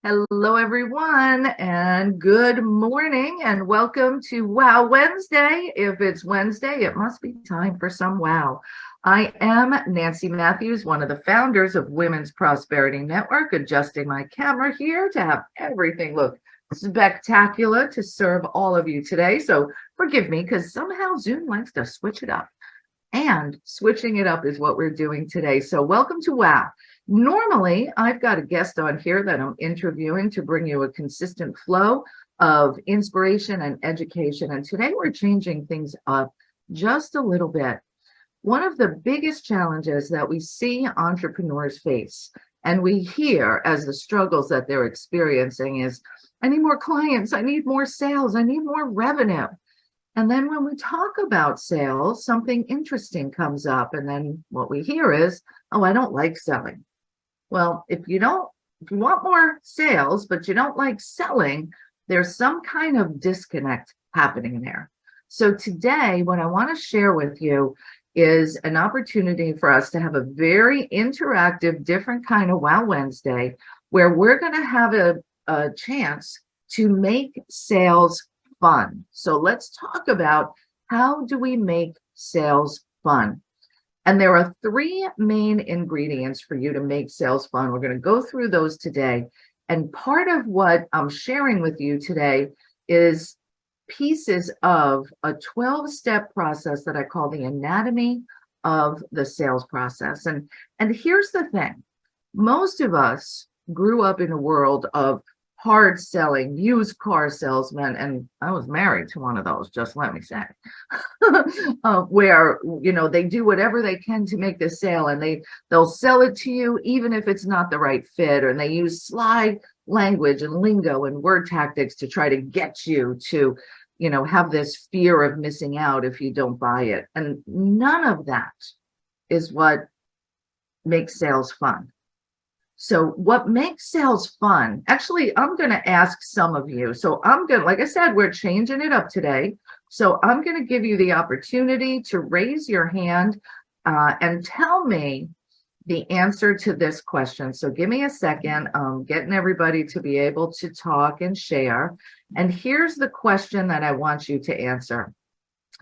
Hello, everyone, and good morning, and welcome to Wow Wednesday. If it's Wednesday, it must be time for some wow. I am Nancy Matthews, one of the founders of Women's Prosperity Network, adjusting my camera here to have everything look spectacular to serve all of you today. So forgive me, because somehow Zoom likes to switch it up. And switching it up is what we're doing today. So welcome to Wow. Normally, I've got a guest on here that I'm interviewing to bring you a consistent flow of inspiration and education. And today we're changing things up just a little bit. One of the biggest challenges that we see entrepreneurs face and we hear as the struggles that they're experiencing is, I need more clients, I need more sales, I need more revenue. And then when we talk about sales, something interesting comes up. And then what we hear is, oh, I don't like selling. Well, if you want more sales, but you don't like selling, there's some kind of disconnect happening there. So today, what I want to share with you is an opportunity for us to have a very interactive, different kind of Wow Wednesday, where we're going to have a chance to make sales fun. So let's talk about how do we make sales fun? And there are three main ingredients for you to make sales fun. We're going to go through those today. And part of what I'm sharing with you today is pieces of a 12-step process that I call the anatomy of the sales process. And here's the thing. Most of us grew up in a world of hard selling, used car salesmen, and I was married to one of those, just let me say, where, they do whatever they can to make the sale, and they'll sell it to you even if it's not the right fit, and they use sly language and lingo and word tactics to try to get you to, have this fear of missing out if you don't buy it. And none of that is what makes sales fun. So what makes sales fun? Actually, I'm going to ask some of you. So like I said, we're changing it up today. So I'm going to give you the opportunity to raise your hand and tell me the answer to this question. So give me a second. Getting everybody to be able to talk and share. And here's the question that I want you to answer.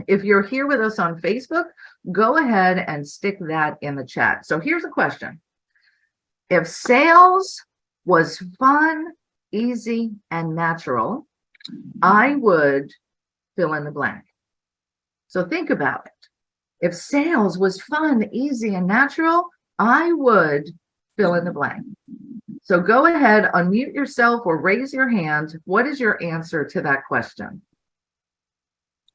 If you're here with us on Facebook, go ahead and stick that in the chat. So here's the question. If sales was fun, easy, and natural, I would fill in the blank. So think about it. If sales was fun, easy, and natural, I would fill in the blank. So go ahead, unmute yourself or raise your hand. What is your answer to that question?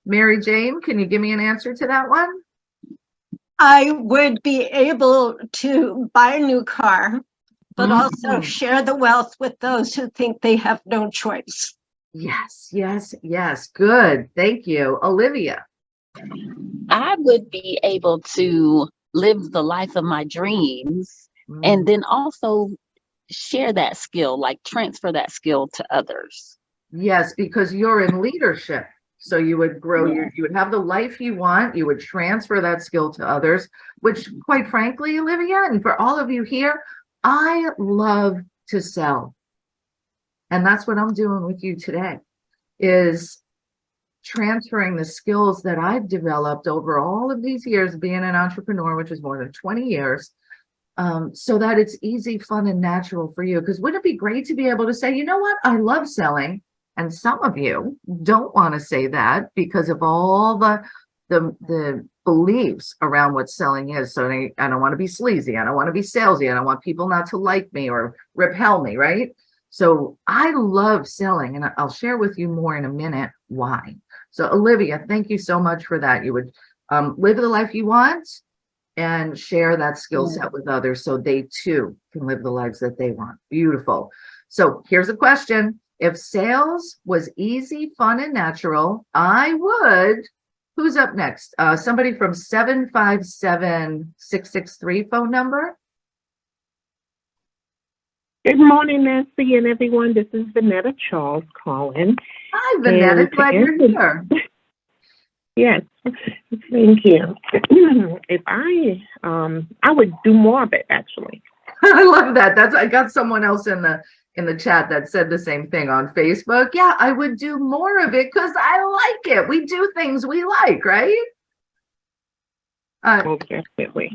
Mary Jane, can you give me an answer to that one? I would be able to buy a new car, but also share the wealth with those who think they have no choice. Yes. Good. Thank you. Olivia. I would be able to live the life of my dreams and then also share that skill, like transfer that skill to others. Yes, because you're in leadership. So you would grow, you would have the life you want, you would transfer that skill to others, which quite frankly, Olivia, and for all of you here, I love to sell. And that's what I'm doing with you today, is transferring the skills that I've developed over all of these years being an entrepreneur, which is more than 20 years, so that it's easy, fun, and natural for you. Because wouldn't it be great to be able to say, you know what, I love selling. And some of you don't want to say that because of all the beliefs around what selling is. So I don't want to be sleazy. I don't want to be salesy. I don't want people not to like me or repel me, right? So I love selling, and I'll share with you more in a minute why. So Olivia, thank you so much for that. You would live the life you want and share that skill set with others so they too can live the lives that they want. Beautiful. So here's a question. If sales was easy, fun, and natural, I would. Who's up next? Somebody from 757-663 phone number. Good morning, Nancy and everyone. This is Vanetta Charles calling. Hi, Vanetta. Glad you're here. Yes, thank you. If I would do more of it, actually. I love that. I got someone else in in the chat that said the same thing on Facebook. Yeah, I would do more of it because I like it. We do things we like, right? Oh, definitely.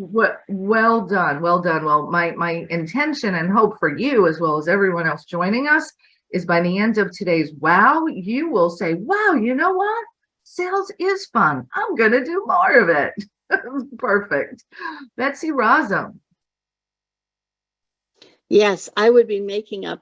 Well done. Well done. Well, my intention and hope for you, as well as everyone else joining us, is by the end of today's wow, you will say, wow, you know what? Sales is fun. I'm going to do more of it. Perfect. Betsy Razum. Yes, I would be making a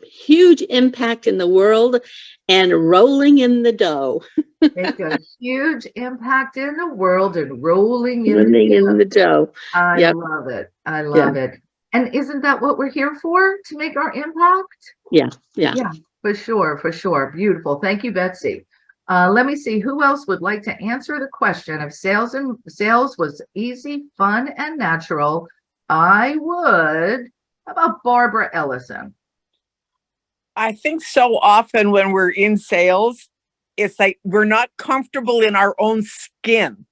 huge impact in the world and rolling in the dough. Make a huge impact in the world and rolling in Rolling in the dough. I Yep. love it. I love it. And isn't that what we're here for? To make our impact? Yeah. Yeah, for sure. For sure. Beautiful. Thank you, Betsy. Let me see who else would like to answer the question. If sales was easy, fun, and natural, I would. How about Barbara Ellison? I think so often when we're in sales, it's like we're not comfortable in our own skin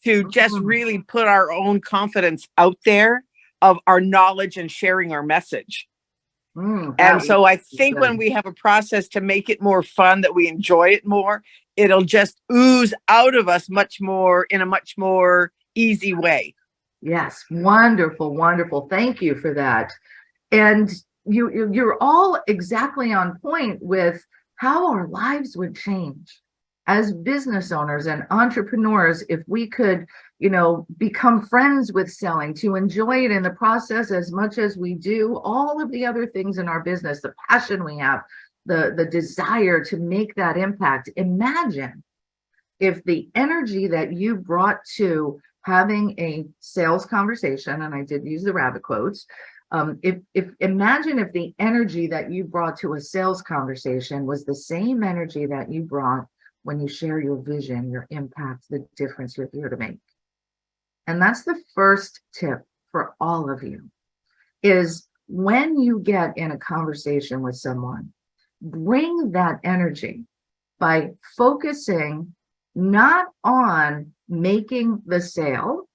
to just really put our own confidence out there of our knowledge and sharing our message. And so I think when we have a process to make it more fun, that we enjoy it more, it'll just ooze out of us much more in a much more easy way. Yes, wonderful, wonderful. Thank you for that. And you're all exactly on point with how our lives would change as business owners and entrepreneurs if we could, become friends with selling, to enjoy it in the process as much as we do all of the other things in our business, the passion we have, the desire to make that impact. Imagine if the energy that you brought to having a sales conversation, and I did use the rabbit quotes, imagine if the energy that you brought to a sales conversation was the same energy that you brought when you share your vision, your impact, the difference you're here to make. And that's the first tip for all of you, is when you get in a conversation with someone, bring that energy by focusing not on making the sale,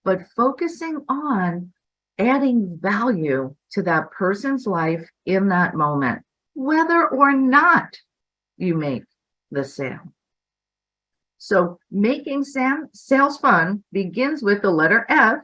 but focusing on adding value to that person's life in that moment, whether or not you make the sale. So making sales fun begins with the letter F,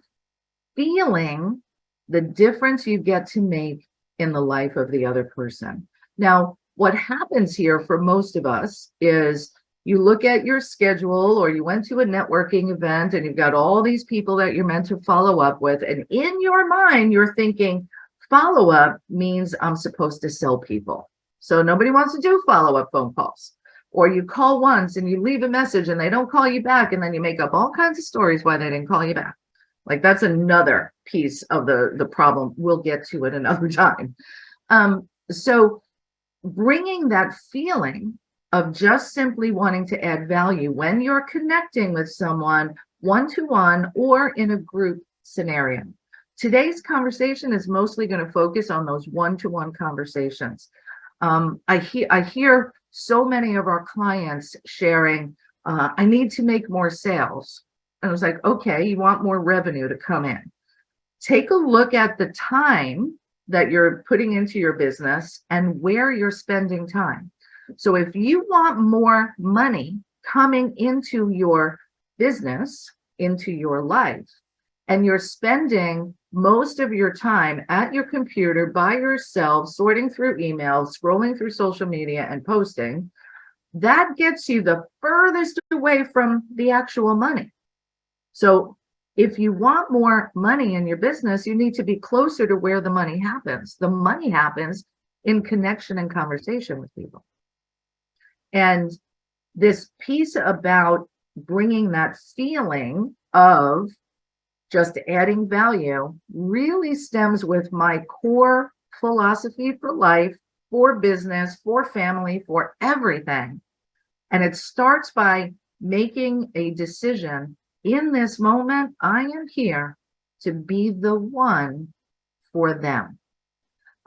feeling the difference you get to make in the life of the other person. Now, what happens here for most of us is you look at your schedule, or you went to a networking event and you've got all these people that you're meant to follow up with. And in your mind, you're thinking follow up means I'm supposed to sell people. So nobody wants to do follow up phone calls. Or you call once and you leave a message and they don't call you back. And then you make up all kinds of stories why they didn't call you back. Like, that's another piece of the problem. We'll get to it another time. So bringing that feeling of just simply wanting to add value when you're connecting with someone one-to-one or in a group scenario. Today's conversation is mostly going to focus on those one-to-one conversations. I hear so many of our clients sharing, I need to make more sales. And I was like, okay, you want more revenue to come in. Take a look at the time that you're putting into your business and where you're spending time. So if you want more money coming into your business, into your life, and you're spending most of your time at your computer by yourself, sorting through emails, scrolling through social media and posting, that gets you the furthest away from the actual money. So if you want more money in your business, you need to be closer to where the money happens. The money happens in connection and conversation with people. And this piece about bringing that feeling of just adding value really stems with my core philosophy for life, for business, for family, for everything. And it starts by making a decision. In this moment, I am here to be the one for them.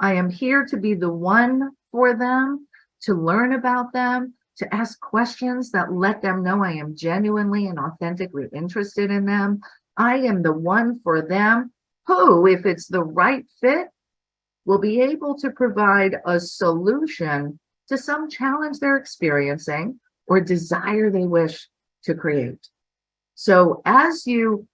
I am here to be the one for them, to learn about them, to ask questions that let them know I am genuinely and authentically interested in them. I am the one for them who, if it's the right fit, will be able to provide a solution to some challenge they're experiencing or desire they wish to create. So as you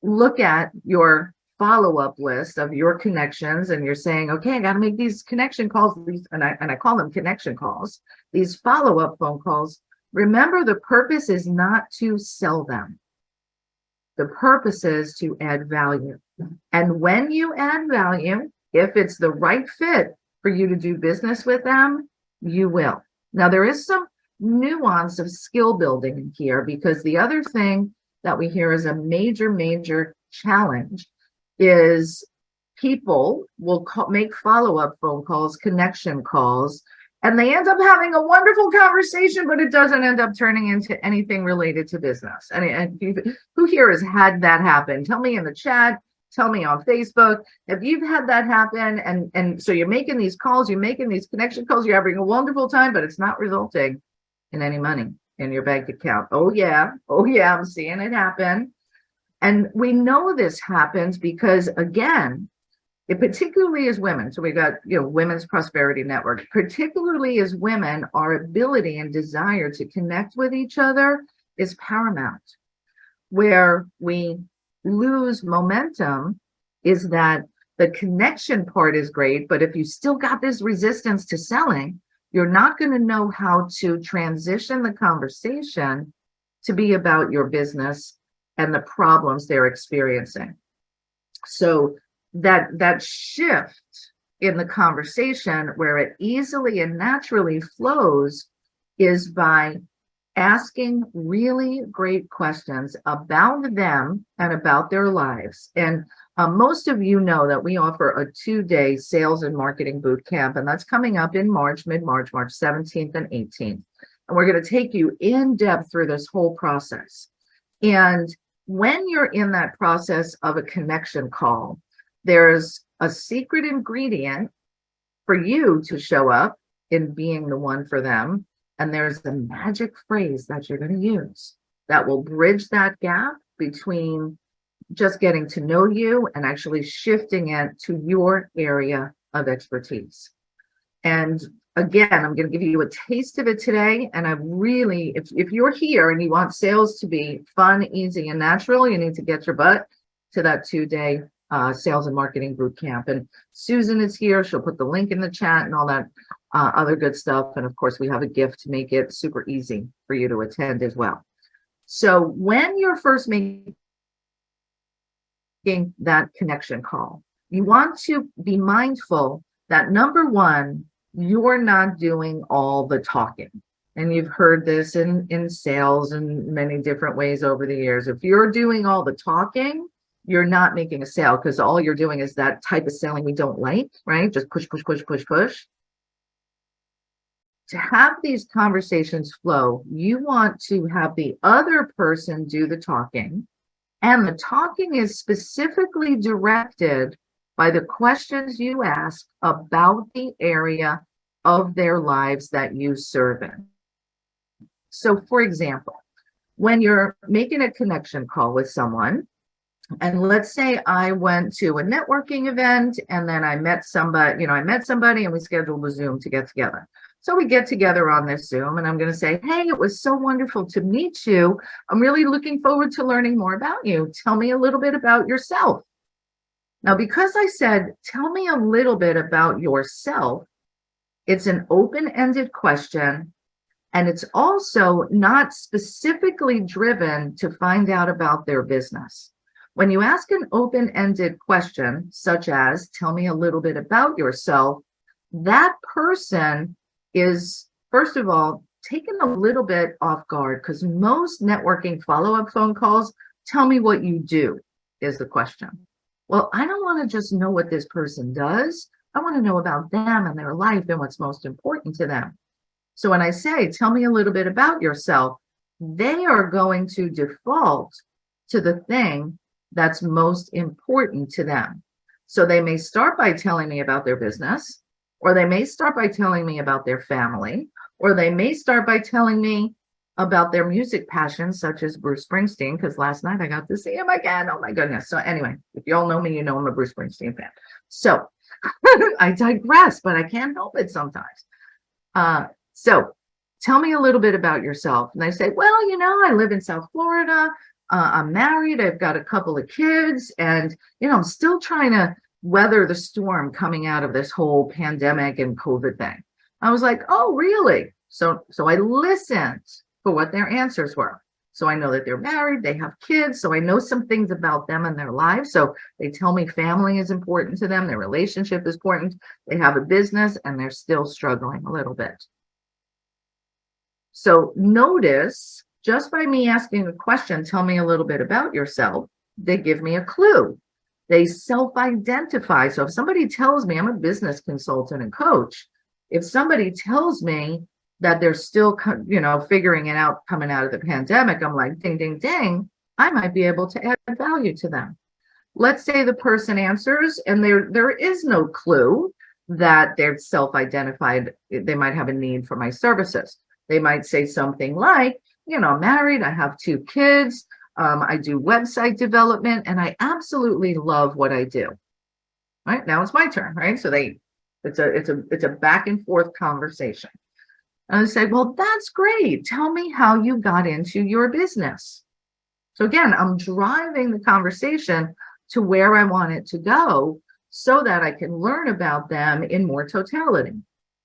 look at your follow-up list of your connections and you're saying, okay, I got to make these connection calls, and I call them connection calls, these follow-up phone calls, remember the purpose is not to sell them. The purpose is to add value. And when you add value, if it's the right fit for you to do business with them, you will. Now, there is some nuance of skill building in here, because the other thing that we hear is a major challenge is people will make follow-up phone calls, connection calls, and they end up having a wonderful conversation, but it doesn't end up turning into anything related to business. And who here has had that happen? Tell me in the chat, tell me on Facebook if you've had that happen. And so you're making these calls, you're making these connection calls, you're having a wonderful time, but it's not resulting in any money in your bank account. Oh yeah, I'm seeing it happen. And we know this happens because, again, it particularly as women, so we got, Women's Prosperity Network, particularly as women, our ability and desire to connect with each other is paramount. Where we lose momentum is that the connection part is great, but if you still got this resistance to selling, you're not going to know how to transition the conversation to be about your business and the problems they're experiencing. So that shift in the conversation where it easily and naturally flows is by asking really great questions about them and about their lives. And most of you know that we offer a 2-day sales and marketing boot camp, and that's coming up in March, mid-March, March 17th and 18th. And we're going to take you in depth through this whole process. And when you're in that process of a connection call, there's a secret ingredient for you to show up in being the one for them. And there's the magic phrase that you're going to use that will bridge that gap between just getting to know you and actually shifting it to your area of expertise. And again, I'm going to give you a taste of it today. And I really, if you're here and you want sales to be fun, easy, and natural, you need to get your butt to that 2-day sales and marketing boot camp. And Susan is here. She'll put the link in the chat and all that other good stuff. And of course, we have a gift to make it super easy for you to attend as well. So when you're first making that connection call, you want to be mindful that, number one, you're not doing all the talking. And you've heard this in sales in many different ways over the years. If you're doing all the talking, you're not making a sale, because all you're doing is that type of selling we don't like, right? Just push. To have these conversations flow, you want to have the other person do the talking, and the talking is specifically directed by the questions you ask about the area of their lives that you serve in. So, for example, when you're making a connection call with someone, and let's say I went to a networking event and then I met somebody and we scheduled a Zoom to get together. So we get together on this Zoom and I'm going to say, hey, it was so wonderful to meet you. I'm really looking forward to learning more about you. Tell me a little bit about yourself. Now, because I said, tell me a little bit about yourself, it's an open-ended question. And it's also not specifically driven to find out about their business. When you ask an open-ended question, such as, tell me a little bit about yourself, that person is, first of all, taken a little bit off guard, because most networking follow-up phone calls, tell me what you do, is the question. Well, I don't want to just know what this person does. I want to know about them and their life and what's most important to them. So when I say, tell me a little bit about yourself, they are going to default to the thing that's most important to them. So they may start by telling me about their business, or they may start by telling me about their family, or they may start by telling me about their music passions, such as Bruce Springsteen, because last night I got to see him again. Oh my goodness. So anyway, if you all know me, you know I'm a Bruce Springsteen fan. So I digress, but I can't help it sometimes. So tell me a little bit about yourself. And they say, well, I live in South Florida. I'm married. I've got a couple of kids, and, I'm still trying to weather the storm coming out of this whole pandemic and COVID thing. I was like, oh, really? So I listened for what their answers were. So I know that they're married, they have kids, so I know some things about them and their lives. So they tell me family is important to them, their relationship is important, they have a business, and they're still struggling a little bit. So notice, just by me asking a question, tell me a little bit about yourself, they give me a clue. They self-identify. So if somebody tells me, I'm a business consultant and coach, if somebody tells me that they're still, figuring it out coming out of the pandemic, I'm like, ding, ding, ding, I might be able to add value to them. Let's say the person answers and there is no clue that they're self-identified. They might have a need for my services. They might say something like, I'm married, I have 2 kids, I do website development, and I absolutely love what I do. Right now it's my turn, right? So it's a back and forth conversation. And I say, well, that's great. Tell me how you got into your business. So again, I'm driving the conversation to where I want it to go so that I can learn about them in more totality.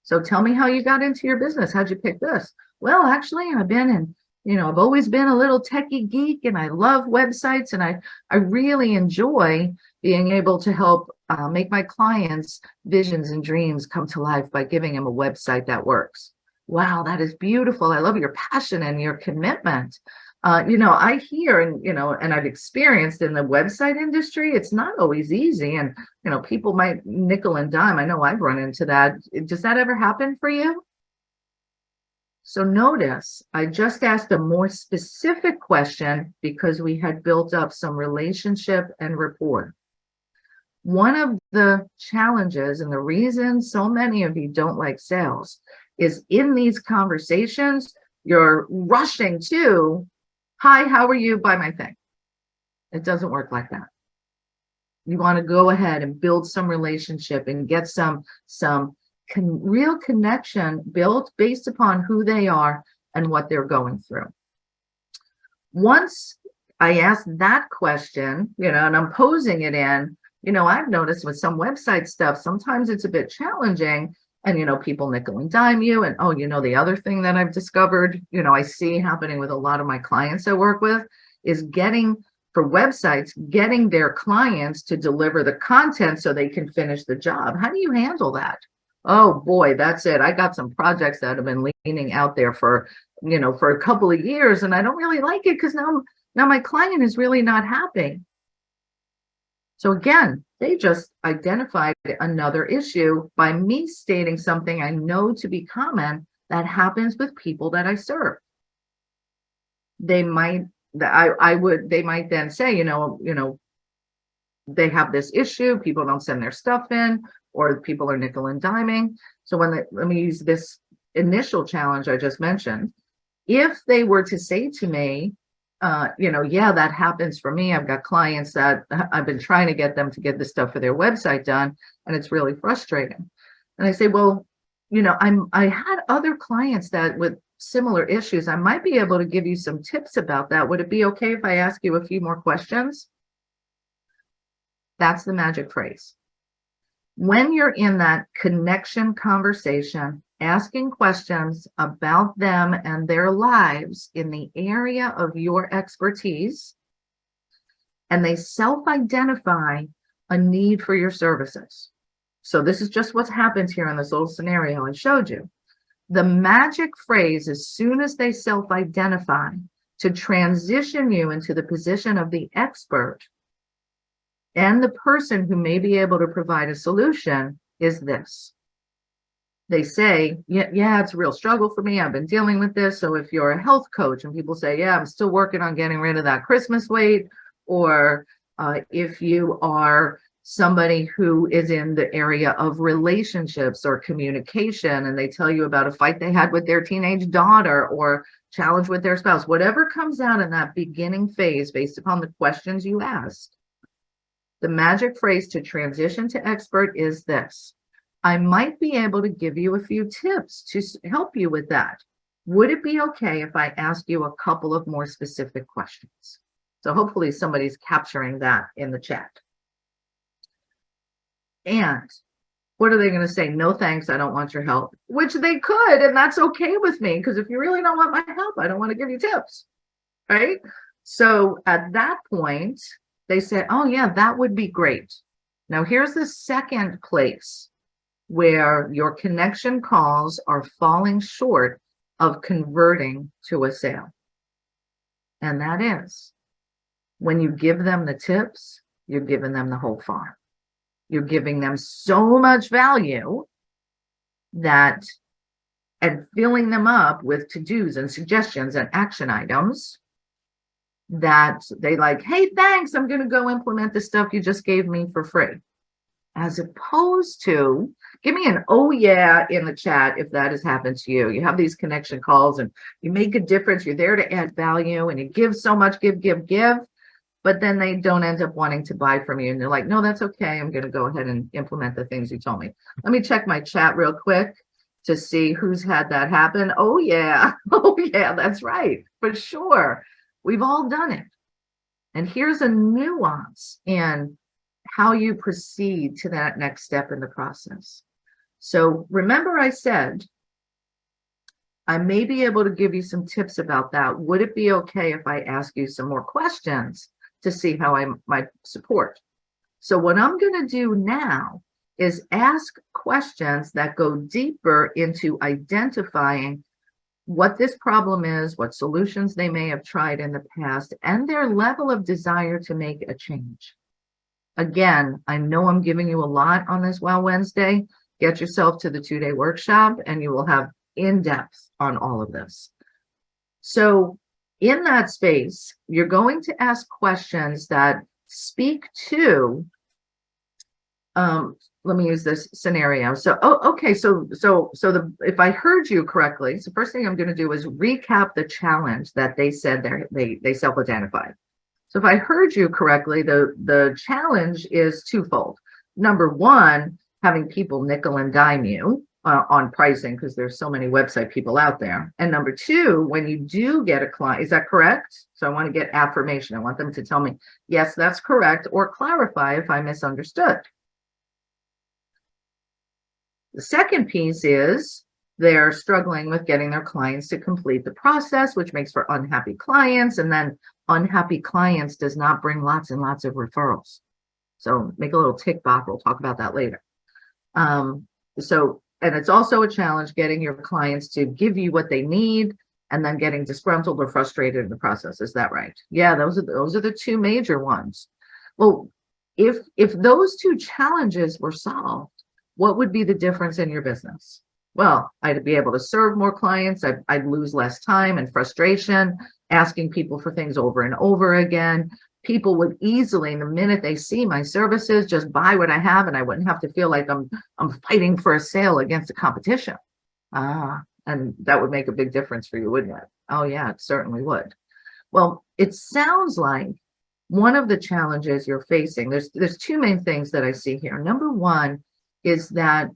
So tell me how you got into your business. How'd you pick this? Well, actually, I've always been a little techie geek, and I love websites, and I really enjoy being able to help make my clients' visions and dreams come to life by giving them a website that works. Wow, that is beautiful. I love your passion and your commitment. I hear and I've experienced in the website industry, it's not always easy. And, people might nickel and dime. I know I've run into that. Does that ever happen for you? So notice, I just asked a more specific question because we had built up some relationship and rapport. One of the challenges and the reason so many of you don't like sales is in these conversations, you're rushing to, hi, how are you? Buy my thing. It doesn't work like that. You want to go ahead and build some relationship and get some real connection built based upon who they are and what they're going through. Once I ask that question, and I'm posing it in, I've noticed with some website stuff, sometimes it's a bit challenging. And, people nickel and dime you. And, the other thing that I've discovered, I see happening with a lot of my clients I work with is getting their clients to deliver the content so they can finish the job. How do you handle that? Oh boy, that's it. I got some projects that have been leaning out there for a couple of years, and I don't really like it because now my client is really not happy. So again, they just identified another issue by me stating something I know to be common that happens with people that I serve. They might then say, they have this issue, people don't send their stuff in, or people are nickel and diming. So let me use this initial challenge I just mentioned. If they were to say to me, yeah, that happens for me. I've got clients that I've been trying to get them to get this stuff for their website done, and it's really frustrating. And I say, well, I had other clients that with similar issues. I might be able to give you some tips about that. Would it be okay if I ask you a few more questions? That's the magic phrase. When you're in that connection conversation, asking questions about them and their lives in the area of your expertise, and they self-identify a need for your services. So this is just what's happened here in this little scenario I showed you. The magic phrase, as soon as they self-identify, to transition you into the position of the expert and the person who may be able to provide a solution, is this. They say, yeah, it's a real struggle for me. I've been dealing with this. So if you're a health coach and people say, yeah, I'm still working on getting rid of that Christmas weight, or if you are somebody who is in the area of relationships or communication, and they tell you about a fight they had with their teenage daughter or challenge with their spouse, whatever comes out in that beginning phase based upon the questions you asked, The magic phrase to transition to expert is this: I might be able to give you a few tips to help you with that. Would it be okay if I ask you a couple of more specific questions? So hopefully somebody's capturing that in the chat. And what are they going to say? No, thanks. I don't want your help, which they could. And that's okay with me, because if you really don't want my help, I don't want to give you tips. Right. So at that point, they say, oh, yeah, that would be great. Now, here's the second place where your connection calls are falling short of converting to a sale. And that is when you give them the tips, you're giving them the whole farm. You're giving them so much value that, and filling them up with to-dos and suggestions and action items that they like, hey, thanks, I'm going to go implement the stuff you just gave me for free. As opposed to, give me an oh yeah in the chat if that has happened to you. You have these connection calls and you make a difference. You're there to add value and you give so much, give, but then they don't end up wanting to buy from you. And they're like, no, that's okay. I'm going to go ahead and implement the things you told me. Let me check my chat real quick to see who's had that happen. Oh yeah. Oh yeah, that's right. For sure. We've all done it. And here's a nuance in how you proceed to that next step in the process. So remember I said, I may be able to give you some tips about that. Would it be okay if I ask you some more questions to see how I might support? So what I'm going to do now is ask questions that go deeper into identifying what this problem is, what solutions they may have tried in the past, and their level of desire to make a change. Again, I know I'm giving you a lot on this Wow Wednesday. Get yourself to the 2-day workshop and you will have in-depth on all of this. So in that space, you're going to ask questions that speak to, let me use this scenario. So, okay. So if I heard you correctly, so first thing I'm going to do is recap the challenge that they said they self-identified. So if I heard you correctly, the challenge is twofold. Number one, having people nickel and dime you on pricing because there's so many website people out there. And number two, when you do get a client, is that correct? So I want to get affirmation. I want them to tell me, yes, that's correct, or clarify if I misunderstood. The second piece is they're struggling with getting their clients to complete the process, which makes for unhappy clients. And then unhappy clients does not bring lots and lots of referrals. So make a little tick box. We'll talk about that later. And it's also a challenge getting your clients to give you what they need and then getting disgruntled or frustrated in the process. Is that right? Yeah, those are the two major ones. Well, if those two challenges were solved, what would be the difference in your business? Well, I'd be able to serve more clients. I'd lose less time and frustration, asking people for things over and over again. People would easily, the minute they see my services, just buy what I have, and I wouldn't have to feel like I'm fighting for a sale against the competition. And that would make a big difference for you, wouldn't it? Oh yeah, it certainly would. Well, it sounds like one of the challenges you're facing, there's two main things that I see here. Number one is that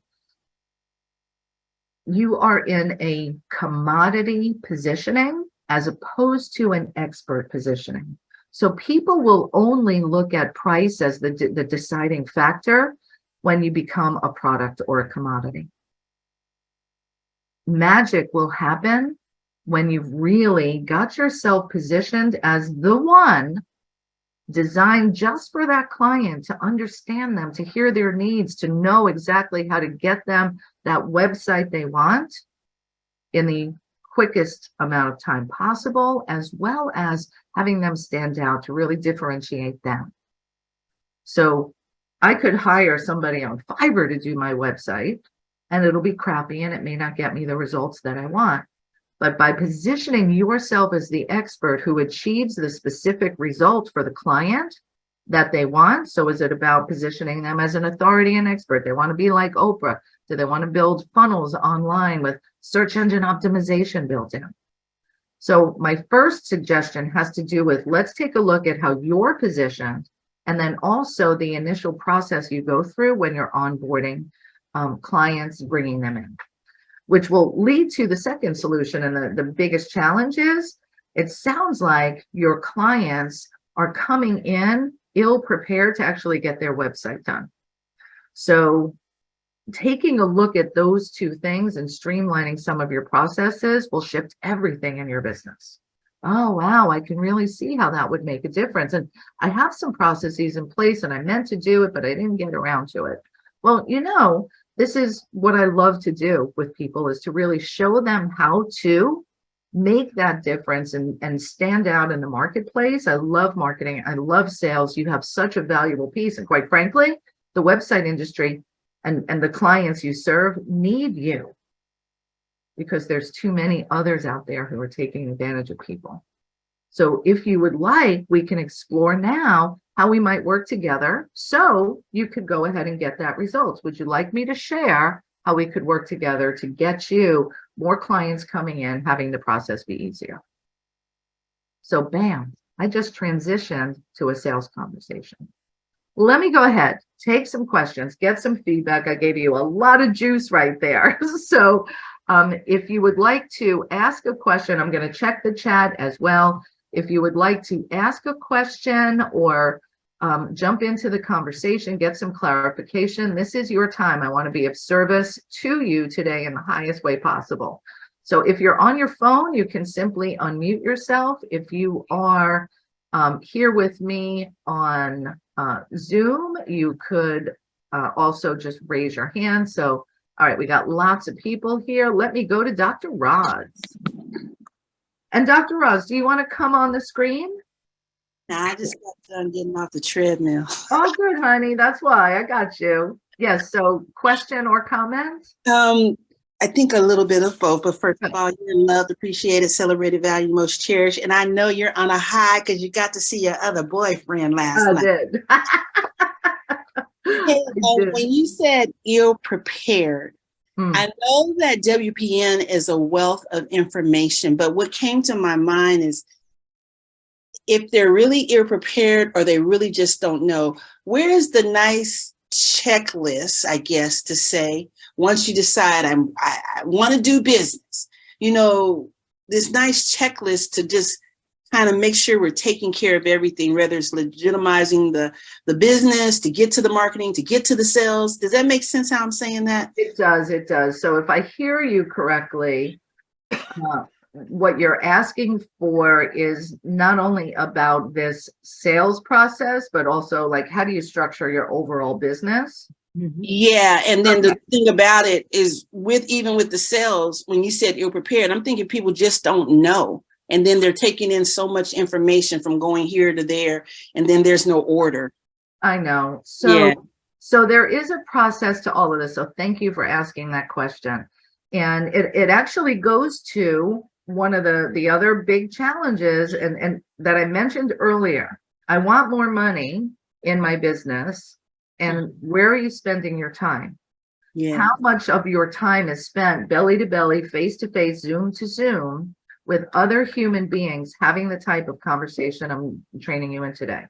you are in a commodity positioning as opposed to an expert positioning. So people will only look at price as the deciding factor when you become a product or a commodity. Magic will happen when you've really got yourself positioned as the one designed just for that client, to understand them, to hear their needs, to know exactly how to get them that website they want in the quickest amount of time possible, as well as having them stand out to really differentiate them. So I could hire somebody on Fiverr to do my website and it'll be crappy and it may not get me the results that I want. But by positioning yourself as the expert who achieves the specific result for the client that they want. So is it about positioning them as an authority and expert? They want to be like Oprah. Do they want to build funnels online with search engine optimization built in? So my first suggestion has to do with, let's take a look at how you're positioned And then also the initial process you go through when you're onboarding clients, bringing them in, which will lead to the second solution. And the biggest challenge is it sounds like your clients are coming in ill prepared to actually get their website done. So taking a look at those two things and streamlining some of your processes will shift everything in your business. Oh, wow, I can really see how that would make a difference. And I have some processes in place and I meant to do it, but I didn't get around to it. Well, this is what I love to do with people, is to really show them how to make that difference and stand out in the marketplace. I love marketing. I love sales. You have such a valuable piece. And quite frankly, the website industry and the clients you serve need you, because there's too many others out there who are taking advantage of people. So if you would like, we can explore now how we might work together so you could go ahead and get that result. Would you like me to share how we could work together to get you more clients coming in, having the process be easier? So bam, I just transitioned to a sales conversation. Let me go ahead, take some questions, get some feedback. I gave you a lot of juice right there. So if you would like to ask a question, I'm going to check the chat as well. If you would like to ask a question or jump into the conversation, get some clarification, this is your time. I want to be of service to you today in the highest way possible. So if you're on your phone, you can simply unmute yourself. If you are here with me on Zoom, you could also just raise your hand. So, all right, we got lots of people here. Let me go to Dr. Roz. And Dr. Roz, do you want to come on the screen? Now, I just got done getting off the treadmill. Oh, good, honey. That's why I got you. Yes. So question or comment? I think a little bit of both, but first of all, you're loved, appreciated, celebrated, valued, most cherished. And I know you're on a high because you got to see your other boyfriend last night. Did. When you said ill prepared, I know that WPN is a wealth of information, but what came to my mind is if they're really ill prepared or they really just don't know, where is the nice checklist, I guess, to say, once you decide I want to do business, this nice checklist to just kind of make sure we're taking care of everything, whether it's legitimizing the business, to get to the marketing, to get to the sales. Does that make sense how I'm saying that? It does. It does. So if I hear you correctly, what you're asking for is not only about this sales process, but also like, how do you structure your overall business? Yeah. And then the thing about it is even with the sales, when you said ill prepared, I'm thinking people just don't know. And then they're taking in so much information from going here to there, and then there's no order. I know. So there is a process to all of this. So thank you for asking that question. And it actually goes to one of the other big challenges and that I mentioned earlier. I want more money in my business. And where are you spending your time? Yeah. How much of your time is spent belly to belly, face to face, Zoom to Zoom with other human beings having the type of conversation I'm training you in today?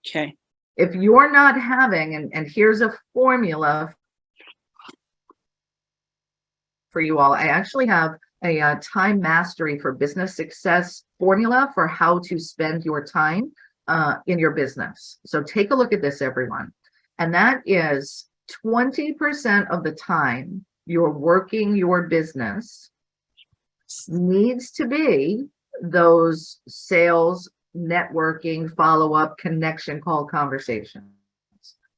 Okay. If you're not having, and here's a formula for you all. I actually have a time mastery for business success formula for how to spend your time in your business. So take a look at this, everyone. And that is 20% of the time you're working your business needs to be those sales, networking, follow-up, connection call conversations.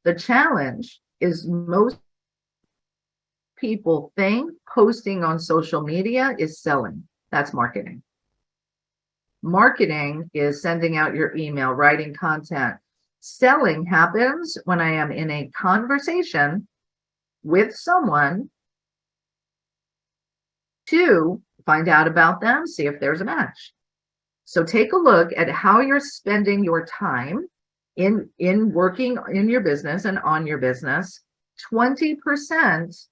The challenge is most people think posting on social media is selling. That's marketing. Marketing is sending out your email, writing content. Selling happens when I am in a conversation with someone to find out about them, see if there's a match. So take a look at how you're spending your time in working in your business and on your business. 20%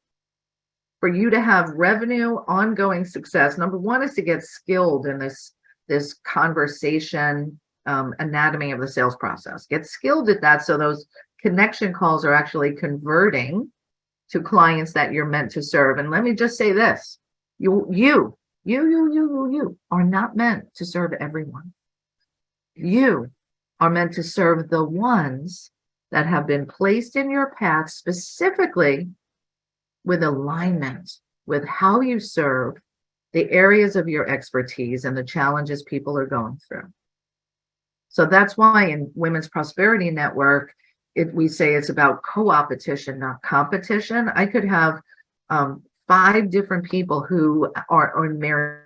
for you to have revenue, ongoing success. Number one is to get skilled in this conversation anatomy of the sales process. Get skilled at that so those connection calls are actually converting to clients that you're meant to serve. And let me just say this, you are not meant to serve everyone. You are meant to serve the ones that have been placed in your path specifically with alignment with how you serve the areas of your expertise and the challenges people are going through. So that's why in Women's Prosperity Network, we say it's about co-opetition, not competition. I could have 5 different people who are in Mary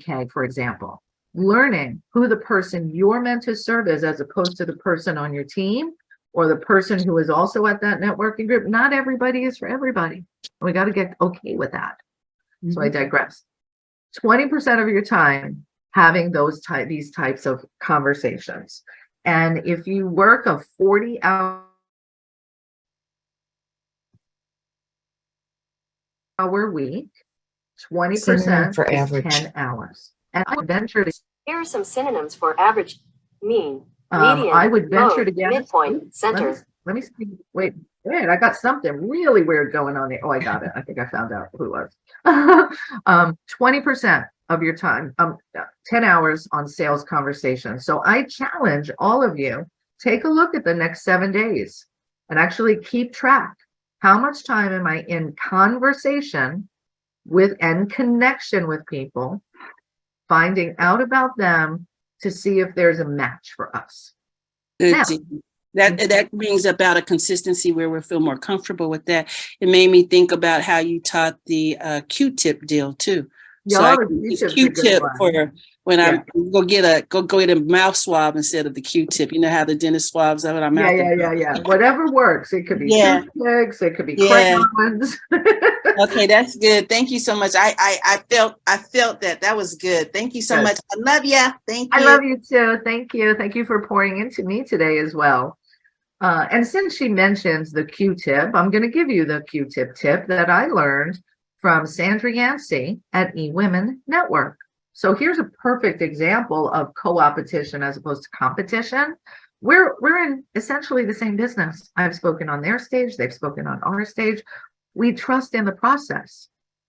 Kay, for example, learning who the person you're meant to serve is as opposed to the person on your team or the person who is also at that networking group. Not everybody is for everybody. We got to get okay with that. So I digress. 20% of your time having these types of conversations. And if you work a 40-hour week, 20% for is average. 10 hours. And I would venture to Here are some synonyms for average: mean, median, I would venture mode, to guess. midpoint, center. Let me see. Wait, I got something really weird going on there. Oh, I got it. I think I found out who it was. 20% of your time, 10 hours on sales conversations. So I challenge all of you, take a look at the next 7 days and actually keep track. How much time am I in conversation with and connection with people, finding out about them to see if there's a match for us. Now, that brings about a consistency where we feel more comfortable with that. It made me think about how you taught the Q-tip deal too. So I can use Q-tip for when I go get a mouth swab instead of the Q-tip. You know how the dentist swabs out our mouth. Yeah. Whatever works. It could be toothpicks. It could be crayons. Okay, that's good. Thank you so much. I felt that was good. Thank you so much. I love you. Thank you. I love you too. Thank you. Thank you for pouring into me today as well. And since she mentions the Q-tip, I'm going to give you the Q-tip tip that I learned from Sandra Yancey at eWomen Network. So here's a perfect example of co-opetition as opposed to competition. We're in essentially the same business. I've spoken on their stage. They've spoken on our stage. We trust in the process.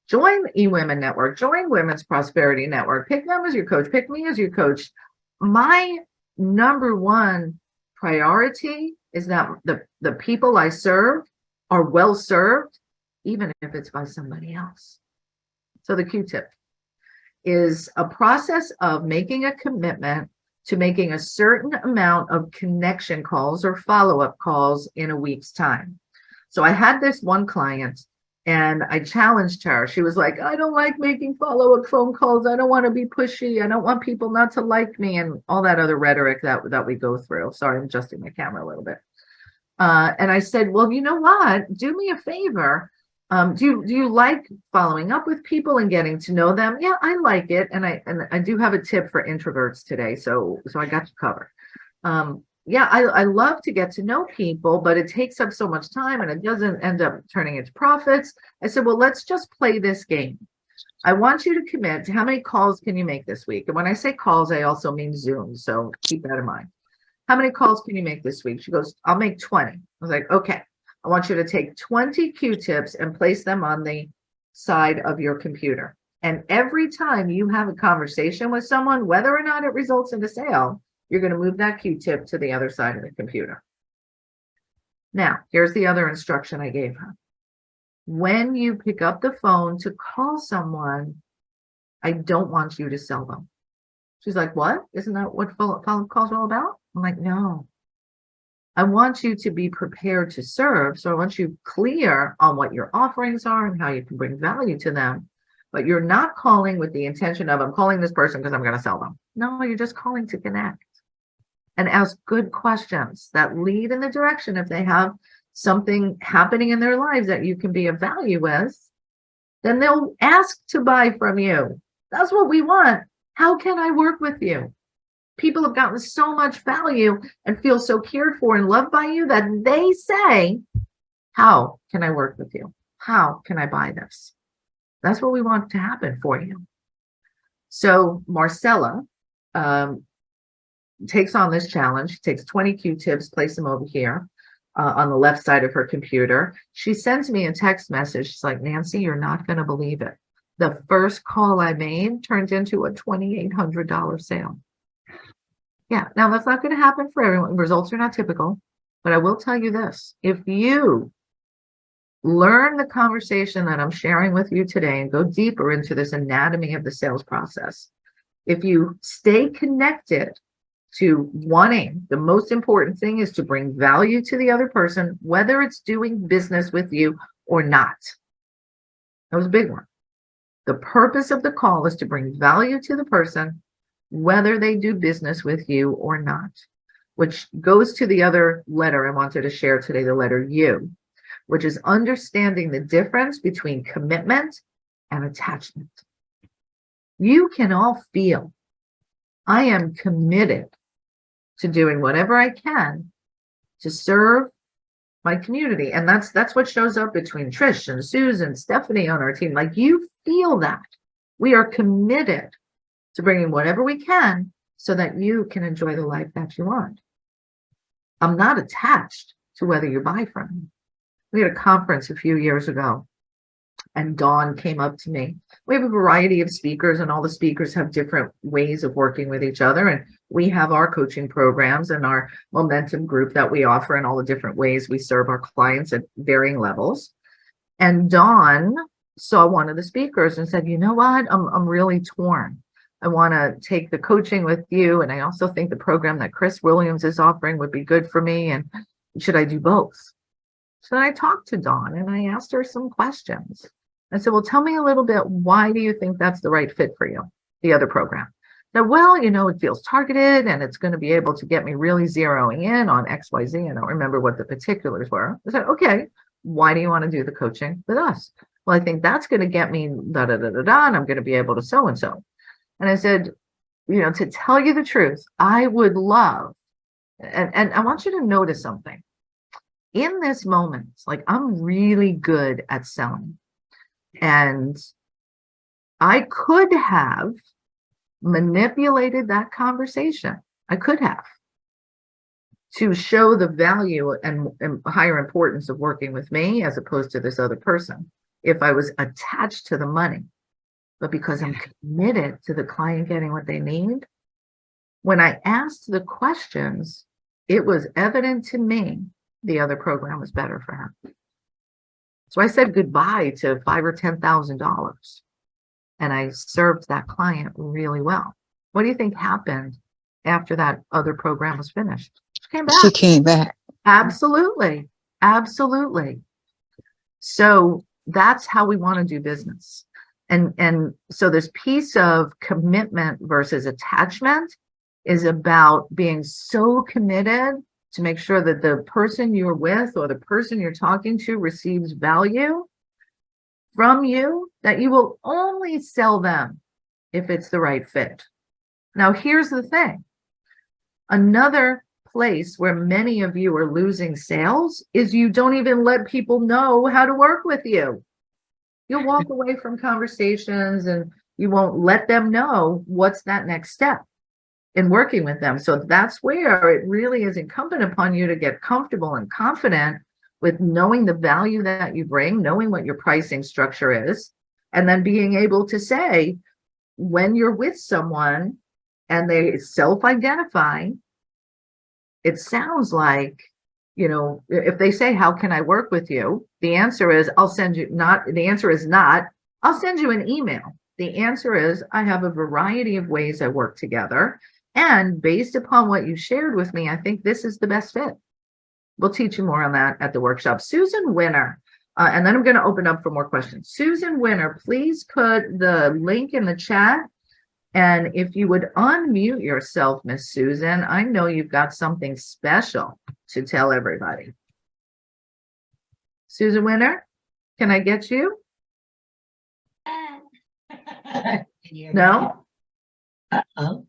Join eWomen Network. Join Women's Prosperity Network. Pick them as your coach. Pick me as your coach. My number one priority is that the people I serve are well served, even if it's by somebody else. So the Q-tip is a process of making a commitment to making a certain amount of connection calls or follow-up calls in a week's time. So I had this one client and I challenged her. She was like, I don't like making follow-up phone calls. I don't want to be pushy. I don't want people not to like me and all that other rhetoric that we go through. Sorry, I'm adjusting my camera a little bit. And I said, well, you know what? Do me a favor. Do you like following up with people and getting to know them? Yeah, I like it. And I do have a tip for introverts today. So I got you covered. Yeah, I love to get to know people, but it takes up so much time and it doesn't end up turning into profits. I said, well, let's just play this game. I want you to commit to how many calls can you make this week? And when I say calls, I also mean Zoom. So keep that in mind. How many calls can you make this week? She goes, I'll make 20. I was like, okay. I want you to take 20 Q-tips and place them on the side of your computer. And every time you have a conversation with someone, whether or not it results in a sale, you're going to move that Q-tip to the other side of the computer. Now, here's the other instruction I gave her. When you pick up the phone to call someone, I don't want you to sell them. She's like, what? Isn't that what follow-up calls are all about? I'm like, no. I want you to be prepared to serve. So I want you clear on what your offerings are and how you can bring value to them. But you're not calling with the intention of, I'm calling this person because I'm going to sell them. No, you're just calling to connect and ask good questions that lead in the direction if they have something happening in their lives that you can be of value with, then they'll ask to buy from you. That's what we want. How can I work with you? People have gotten so much value and feel so cared for and loved by you that they say, how can I work with you? How can I buy this? That's what we want to happen for you. So Marcella takes on this challenge. She takes 20 Q-tips, places them over here on the left side of her computer. She sends me a text message. She's like, Nancy, you're not going to believe it. The first call I made turned into a $2,800 sale. Yeah, now that's not going to happen for everyone. Results are not typical, but I will tell you this. If you learn the conversation that I'm sharing with you today and go deeper into this anatomy of the sales process, if you stay connected to wanting, the most important thing is to bring value to the other person, whether it's doing business with you or not. That was a big one. The purpose of the call is to bring value to the person, whether they do business with you or not, which goes to the other letter I wanted to share today, the letter U, which is understanding the difference between commitment and attachment. You can all feel, I am committed to doing whatever I can to serve my community. And that's what shows up between Trish and Susan, Stephanie on our team. Like, you feel that we are committed to bringing whatever we can so that you can enjoy the life that you want. I'm not attached to whether you buy from me. We had a conference a few years ago, and Dawn came up to me. We have a variety of speakers, and all the speakers have different ways of working with each other. And we have our coaching programs and our momentum group that we offer, and all the different ways we serve our clients at varying levels. And Dawn saw one of the speakers and said, you know what, I'm really torn. I want to take the coaching with you, and I also think the program that Chris Williams is offering would be good for me, and should I do both? So I talked to Dawn and I asked her some questions. I said, well, tell me a little bit, why do you think that's the right fit for you, the other program? Now, well, you know, it feels targeted and it's going to be able to get me really zeroing in on XYZ. I don't remember what the particulars were. I said, okay, why do you want to do the coaching with us? Well, I think that's going to get me da da da da da, and I'm going to be able to so and so. And I said, you know, to tell you the truth, I would love, and I want you to notice something. In this moment, like, I'm really good at selling, and I could have manipulated that conversation. I could have, to show the value and higher importance of working with me as opposed to this other person if I was attached to the money. But because I'm committed to the client getting what they need, when I asked the questions, it was evident to me the other program was better for her. So I said goodbye to $5,000 or $10,000, and I served that client really well. What do you think happened after that other program was finished? She came back. She came back. Absolutely. Absolutely. So that's how we want to do business. And so this piece of commitment versus attachment is about being so committed to make sure that the person you're with or the person you're talking to receives value from you, that you will only sell them if it's the right fit. Now, here's the thing. Another place where many of you are losing sales is you don't even let people know how to work with you. You'll walk away from conversations and you won't let them know what's that next step in working with them. So that's where it really is incumbent upon you to get comfortable and confident with knowing the value that you bring, knowing what your pricing structure is, and then being able to say, when you're with someone and they self-identify, it sounds like, you know, if they say, how can I work with you? The answer is, I'll send you, not, the answer is not, I'll send you an email. The answer is, I have a variety of ways I work together. And based upon what you shared with me, I think this is the best fit. We'll teach you more on that at the workshop. Susan Winner, and then I'm going to open up for more questions. Susan Winner, please put the link in the chat. And if you would unmute yourself, Miss Susan, I know you've got something special to tell everybody. Susan Winner, can I get you? No? Uh-oh.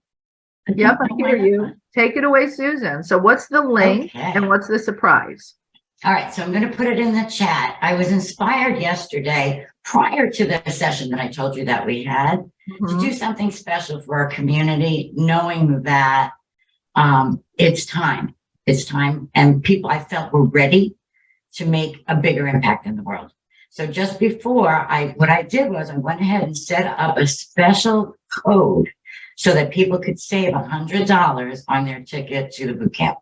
Yep, I hear you. Take it away, Susan. So what's the link and what's the surprise? All right, so I'm going to put it in the chat. I was inspired yesterday, prior to the session that I told you that we had, to do something special for our community, knowing that It's time. It's time. And people I felt were ready to make a bigger impact in the world. So just before what I did was I went ahead and set up a special code so that people could save $100 on their ticket to the boot camp.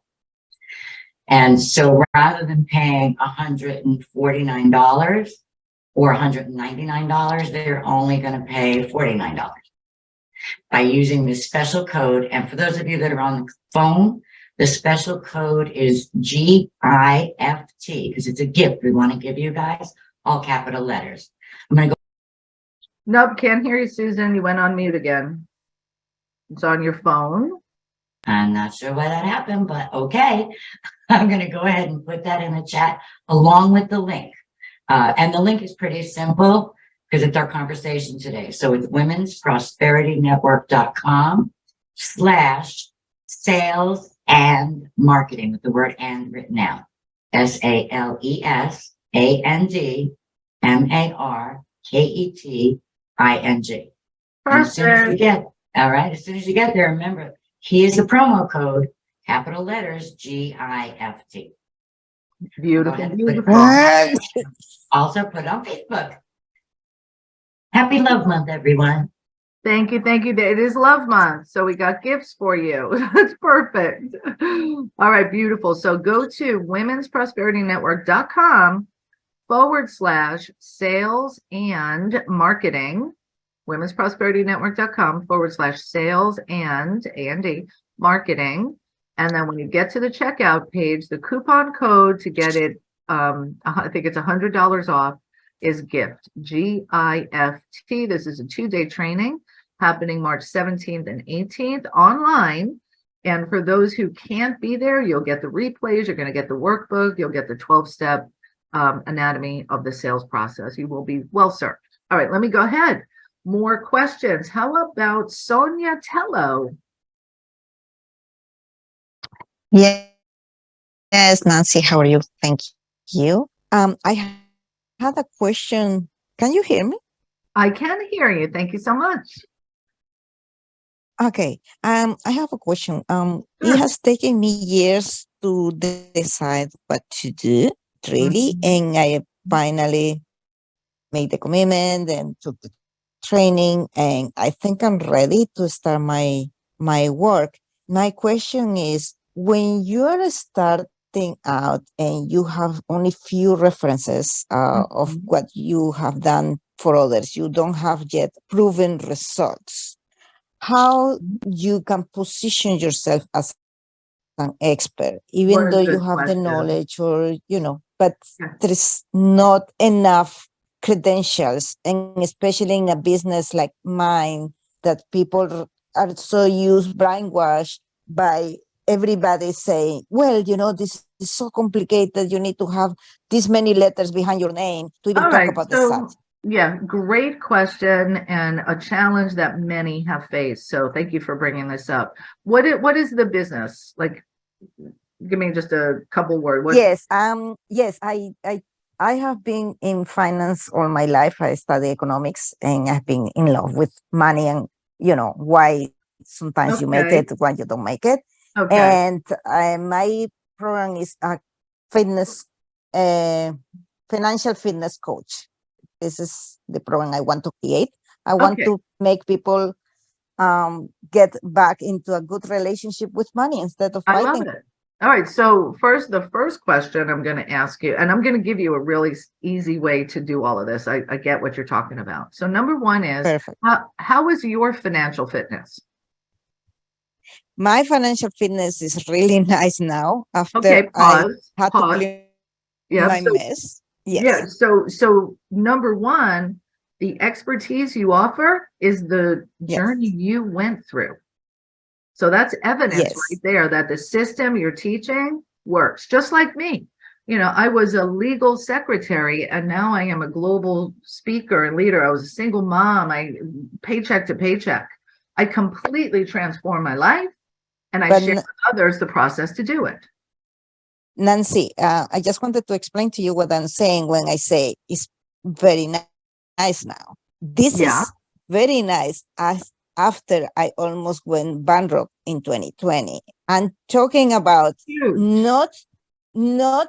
And so rather than paying $149 or $199, they're only going to pay $49 by using this special code. And for those of you that are on the phone, the special code is GIFT because it's a gift we want to give you guys, all capital letters. I'm going to go. Nope, can't hear you, Susan. You went on mute again. It's on your phone. I'm not sure why that happened, but okay. I'm going to go ahead and put that in the chat along with the link. And the link is pretty simple because it's our conversation today. So it's womensprosperitynetwork.com/sales and marketing with the word and written out. SALESANDMARKETING. And as soon as you get, all right, as soon as you get there, remember, here's the promo code, capital letters, GIFT. Beautiful, beautiful. Also put on Facebook. Happy Love Month, everyone. Thank you, thank you. It is Love Month, so we got gifts for you. That's perfect. All right, beautiful. So go to womensprosperitynetwork.com/sales and marketing. womensprosperitynetwork.com/sales and marketing. And then when you get to the checkout page, the coupon code to get it, I think it's $100 off, is GIFT, GIFT. This is a 2-day training happening March 17th and 18th online. And for those who can't be there, you'll get the replays, you're going to get the workbook, you'll get the 12-step anatomy of the sales process. You will be well served. All right, let me go ahead. More questions. How about Sonia Tello? Yes, Nancy, how are you? Thank you. I had a question. Can you hear me? I can hear you. Thank you so much. Okay. I have a question. It has taken me years to decide what to do, really, and I finally made the commitment and took the training, and I think I'm ready to start my work. My question is, when you are starting out and you have only few references of what you have done for others, you don't have yet proven results, how you can position yourself as an expert, even though you have the knowledge or, but there's not enough credentials, and especially in a business like mine, that people are so brainwashed by everybody saying, well, this is so complicated, you need to have this many letters behind your name to even talk about the SAT. Yeah, great question, and a challenge that many have faced. So thank you for bringing this up. What is the business? Like, give me just a couple words. Yes, I have been in finance all my life. I studied economics, and I've been in love with money and, why sometimes you make it, why you don't make it. And my program is a financial fitness coach. This is the program I want to create. I want to make people get back into a good relationship with money instead of fighting. I love it. All right. So the first question I'm going to ask you, and I'm going to give you a really easy way to do all of this. I get what you're talking about. So number one is, how is your financial fitness? My financial fitness is really nice now after I had to clean my mess. Yes. Yeah. So number one, the expertise you offer is the journey you went through. So that's evidence right there that the system you're teaching works. Just like me. I was a legal secretary, and now I am a global speaker and leader. I was a single mom. I paycheck to paycheck. I completely transformed my life, and I share with others the process to do it. Nancy, I just wanted to explain to you what I'm saying when I say it's very nice now. This is very nice after I almost went bankrupt in 2020. I'm talking about not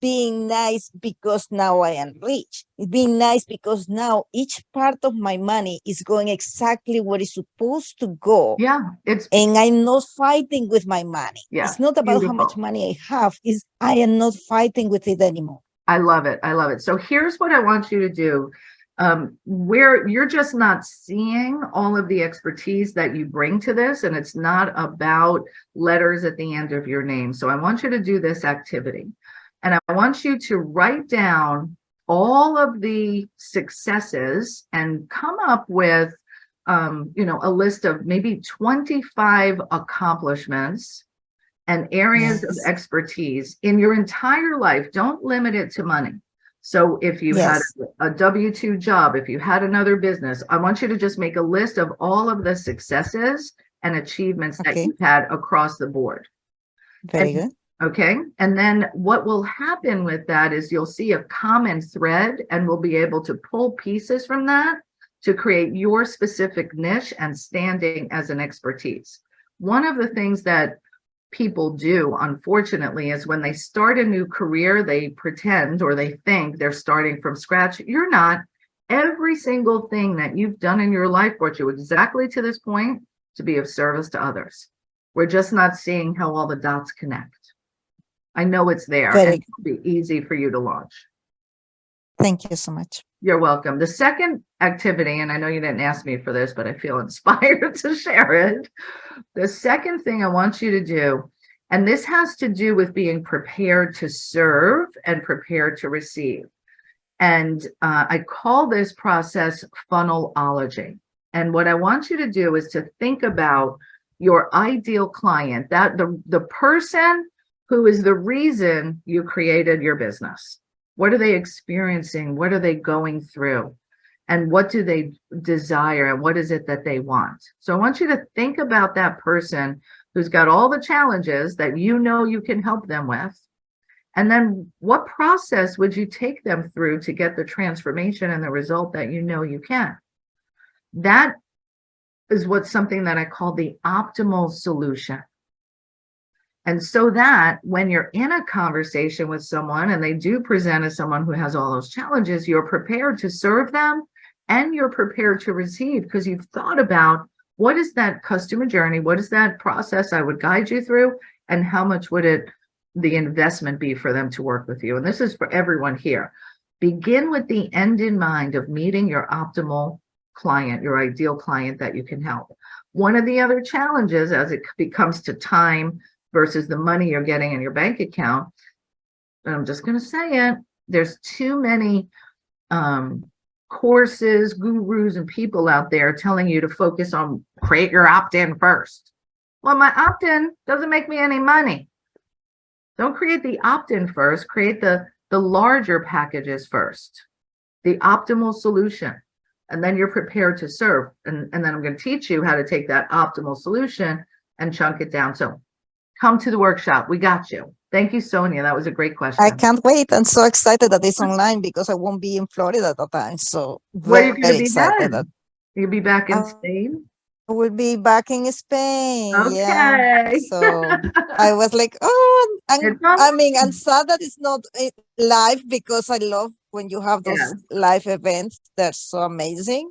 being nice because now I am rich. It's being nice because now each part of my money is going exactly where it's supposed to go. Yeah, and I'm not fighting with my money. Yeah, it's not about how much money I have. Is I am not fighting with it anymore. I love it. I love it. So here's what I want you to do. Where you're just not seeing all of the expertise that you bring to this, and it's not about letters at the end of your name. So I want you to do this activity, and I want you to write down all of the successes and come up with, a list of maybe 25 accomplishments and areas of expertise in your entire life. Don't limit it to money. So if you had a W-2 job, if you had another business, I want you to just make a list of all of the successes and achievements that you've had across the board. Very good. Okay. And then what will happen with that is you'll see a common thread, and we'll be able to pull pieces from that to create your specific niche and standing as an expertise. One of the things that people do, unfortunately, is when they start a new career, they pretend or they think they're starting from scratch. You're not. Every single thing that you've done in your life brought you exactly to this point to be of service to others. We're just not seeing how all the dots connect. I know it's there, and it'll be easy for you to launch. Thank you so much. You're welcome. The second activity, and I know you didn't ask me for this, but I feel inspired to share it. The second thing I want you to do, and this has to do with being prepared to serve and prepared to receive. And I call this process funnelology. And what I want you to do is to think about your ideal client, that the person who is the reason you created your business. What are they experiencing? What are they going through? And what do they desire? And what is it that they want? So I want you to think about that person who's got all the challenges that you know you can help them with. And then what process would you take them through to get the transformation and the result that you know you can? That is something that I call the optimal solution. And so that when you're in a conversation with someone and they do present as someone who has all those challenges, you're prepared to serve them and you're prepared to receive, because you've thought about what is that customer journey, what is that process I would guide you through, and how much would the investment be for them to work with you. And this is for everyone here. Begin with the end in mind of meeting your optimal client, your ideal client that you can help. One of the other challenges as it becomes to time versus the money you're getting in your bank account, and I'm just going to say it, there's too many courses, gurus, and people out there telling you to focus on create your opt-in first. Well, my opt-in doesn't make me any money. Don't create the opt-in first, create the larger packages first, the optimal solution, and then you're prepared to serve. And then I'm going to teach you how to take that optimal solution and chunk it down. So come to the workshop. We got you. Thank you, Sonia. That was a great question. I can't wait. I'm so excited that it's online because I won't be in Florida at the time. So where are you going to be excited. then? You'll be back in Spain? I will be back in Spain. Okay. Yeah. So I was like, I'm sad that it's not live because I love when you have those live events. They're so amazing.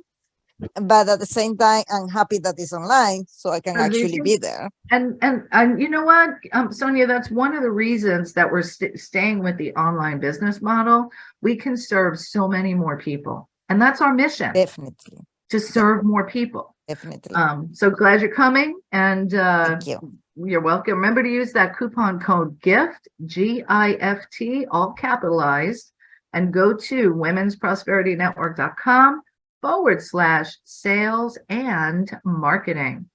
But at the same time, I'm happy that it's online so I can actually be there. And you know what, Sonia, that's one of the reasons that we're staying with the online business model. We can serve so many more people. And that's our mission. Definitely. To serve more people. Definitely. So glad you're coming. And thank you. You're welcome. Remember to use that coupon code GIFT, GIFT, all capitalized, and go to womensprosperityNetwork.com/sales and marketing.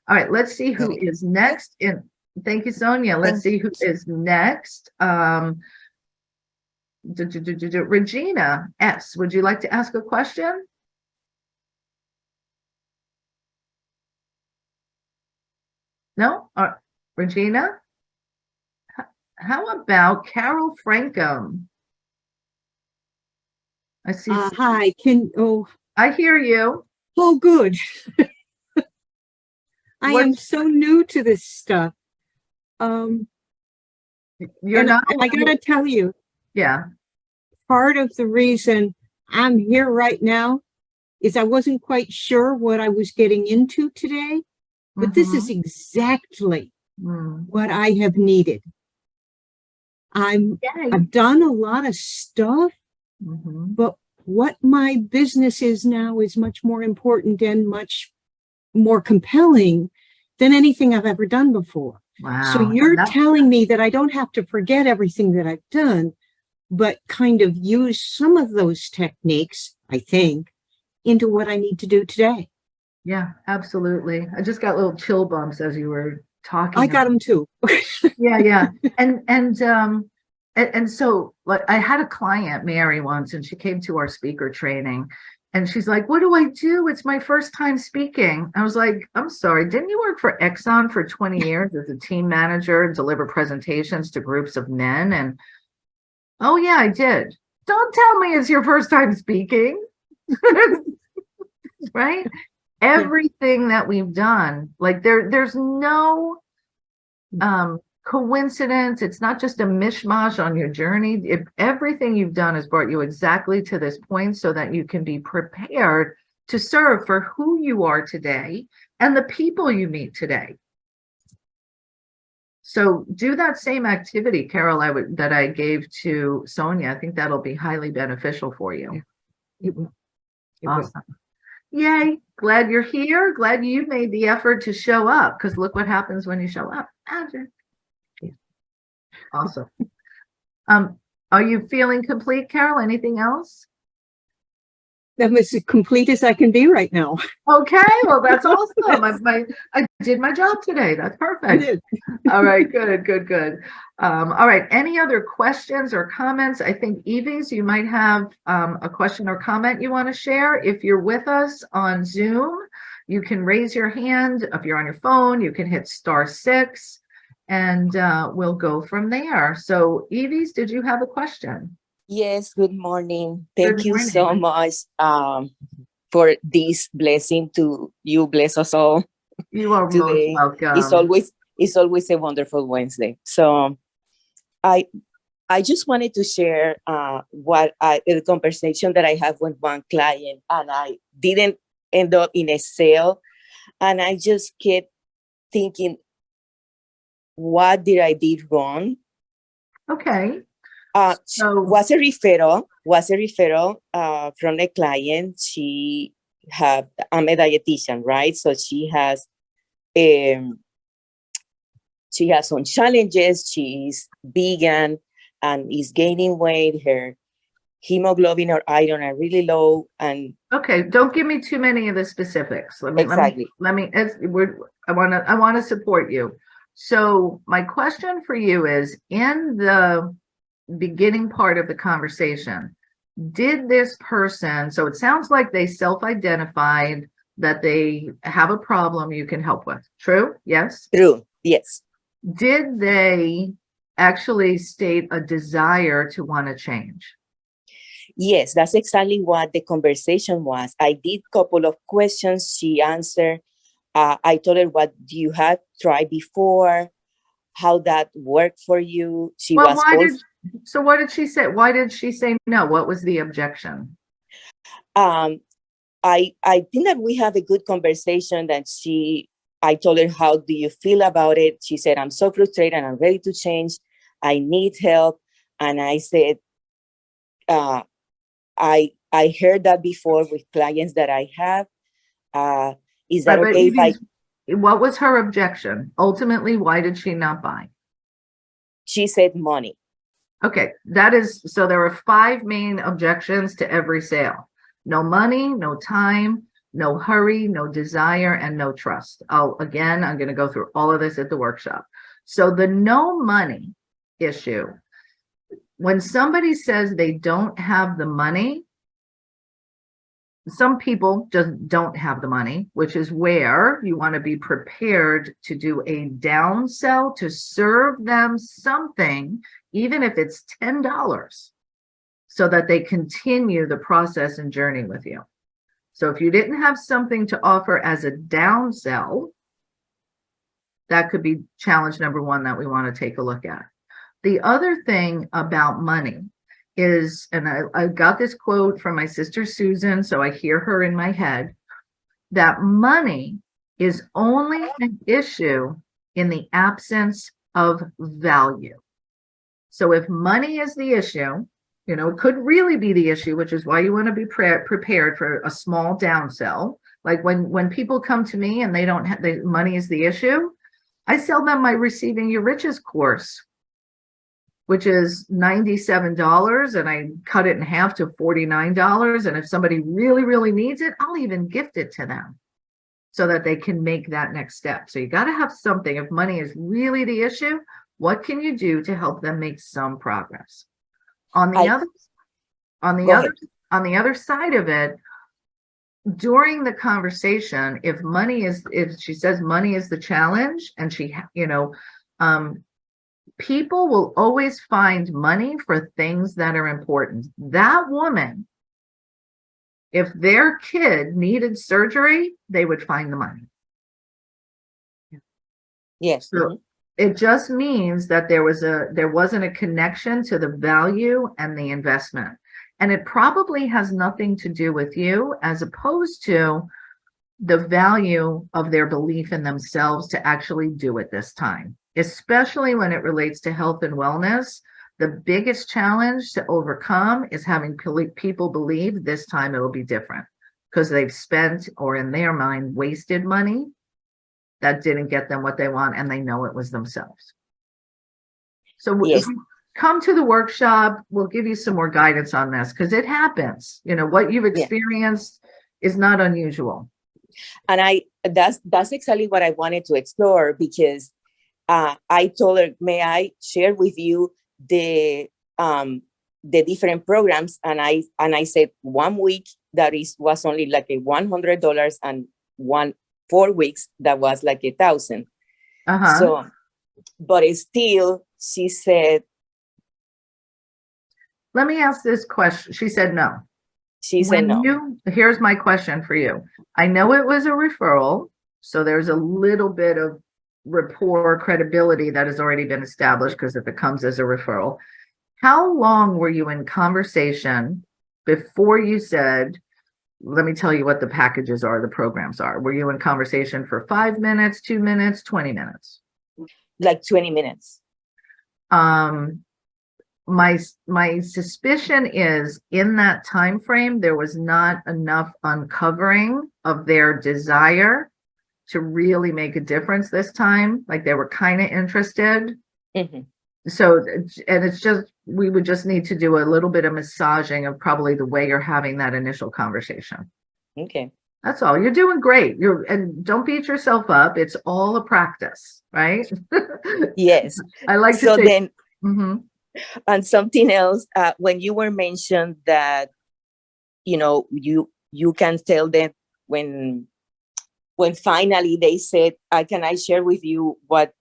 All right, let's see who is next. Thank you, Sonia. Let's see who is next. Regina S., would you like to ask a question? No? Regina? How about Carol Frankham? I see. Hi, I hear you. Oh, good. I am so new to this stuff. You're not. I gotta tell you, yeah. Part of the reason I'm here right now is I wasn't quite sure what I was getting into today, but this is exactly what I have needed. I've done a lot of stuff, but what my business is now is much more important and much more compelling than anything I've ever done before. Wow. So you're telling me that I don't have to forget everything that I've done, but kind of use some of those techniques, I think, into what I need to do today. Yeah, absolutely. I just got little chill bumps as you were talking. I got them too. Yeah. And so like I had a client, Mary, once, and she came to our speaker training and she's like, what do I do? It's my first time speaking. I was like, I'm sorry. Didn't you work for Exxon for 20 years as a team manager and deliver presentations to groups of men? And oh yeah, I did. Don't tell me it's your first time speaking. Right? Everything that we've done, like there's no coincidence. It's not just a mishmash on your journey. Everything you've done has brought you exactly to this point so that you can be prepared to serve for who you are today and the people you meet today. So do that same activity, Carol, that I gave to Sonia. I think that'll be highly beneficial for you. It will. Awesome. Yay. Glad you're here. Glad you made the effort to show up, because look what happens when you show up. Magic. Awesome. Are you feeling complete, Carol? Anything else? I'm as complete as I can be right now. Okay, well, that's awesome. I did my job today. That's perfect. All right, good. All right, any other questions or comments? I think, Evie's, you might have a question or comment you want to share. If you're with us on Zoom, you can raise your hand. If you're on your phone, you can hit *6, and we'll go from there. So, Evie's, did you have a question? Yes, good morning. Thank you so much for this blessing to you. Bless us all. You are today. Most welcome. It's always a wonderful Wednesday. So I just wanted to share the conversation that I have with one client, and I didn't end up in a sale, and I just kept thinking, what did I did wrong? Okay. So was a referral from a client. I'm a dietitian, right? So she has some challenges. She's vegan and is gaining weight. Her hemoglobin or iron are really low. And okay, don't give me too many of the specifics. I want to support you. So my question for you is, in the beginning part of the conversation, did this person, so it sounds like they self-identified that they have a problem you can help with. True? Yes? True. Yes. Did they actually state a desire to want to change? Yes, that's exactly what the conversation was. I did a couple of questions. She answered. I told her, what do you have tried before? How that worked for you? So what did she say? Why did she say no? What was the objection? I think that we had a good conversation. I told her, how do you feel about it? She said, I'm so frustrated and I'm ready to change. I need help. And I said, I heard that before with clients that I have. Is that okay if what was her objection? Ultimately, why did she not buy? She said money. Okay, so there are 5 main objections to every sale. No money, no time, no hurry, no desire, and no trust. I'm going to go through all of this at the workshop. So the no money issue, when somebody says they don't have the money, some people just don't have the money, which is where you want to be prepared to do a down sell to serve them something, even if it's $10, so that they continue the process and journey with you. So if you didn't have something to offer as a down sell, that could be challenge number one that we want to take a look at. The other thing about money is, and I got this quote from my sister Susan, so I hear her in my head, that money is only an issue in the absence of value. So if money is the issue, you know, it could really be the issue, which is why you want to be prepared for a small downsell. Like when people come to me and they don't have the money is the issue, I sell them my Receiving Your Riches course, which is $97, and I cut it in half to $49. And if somebody really, really needs it, I'll even gift it to them so that they can make that next step. So you got to have something. If money is really the issue, what can you do to help them make some progress? On the other side of it, during the conversation, if she says money is the challenge, and people will always find money for things that are important. That woman, if their kid needed surgery, they would find the money. Yes. So it just means that there wasn't a connection to the value and the investment. And it probably has nothing to do with you, as opposed to the value of their belief in themselves to actually do it this time, especially when it relates to health and wellness. The biggest challenge to overcome is having people believe this time it will be different, because they've spent, or in their mind, wasted money that didn't get them what they want, and they know it was themselves. So if you come to the workshop, we'll give you some more guidance on this, because it happens. You know, what you've experienced is not unusual. And that's exactly what I wanted to explore, because I told her, may I share with you the different programs? And I said 1 week that was only like $100, and 4 weeks that was like $1,000. So, but it's still, she said, let me ask this question. She said no. She said no. Here's my question for you. I know it was a referral, so there's a little bit of rapport, credibility that has already been established, because if it comes as a referral. How long were you in conversation before you said, let me tell you what the packages are, the programs are? Were you in conversation for 5 minutes, 2 minutes, 20 minutes? Like 20 minutes. My suspicion is, in that time frame, there was not enough uncovering of their desire to really make a difference this time. Like, they were kind of interested. So, and it's just, we would just need to do a little bit of massaging of probably the way you're having that initial conversation. Okay. That's all. You're doing great. And don't beat yourself up. It's all a practice, right? Yes. I like to say. And something else, when you were mentioned that, you know, you can tell them when finally they said, can I share with you what,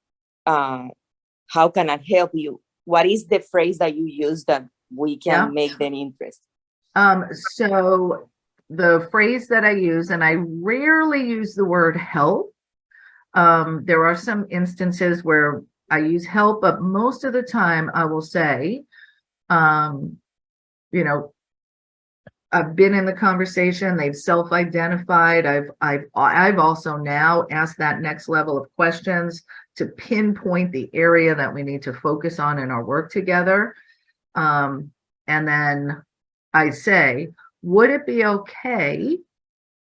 how can I help you? What is the phrase that you use that we can make them interested? So the phrase that I use, and I rarely use the word help. There are some instances where I use help, but most of the time I will say, you know, I've been in the conversation, they've self-identified. I've also now asked that next level of questions to pinpoint the area that we need to focus on in our work together. And then I say, would it be okay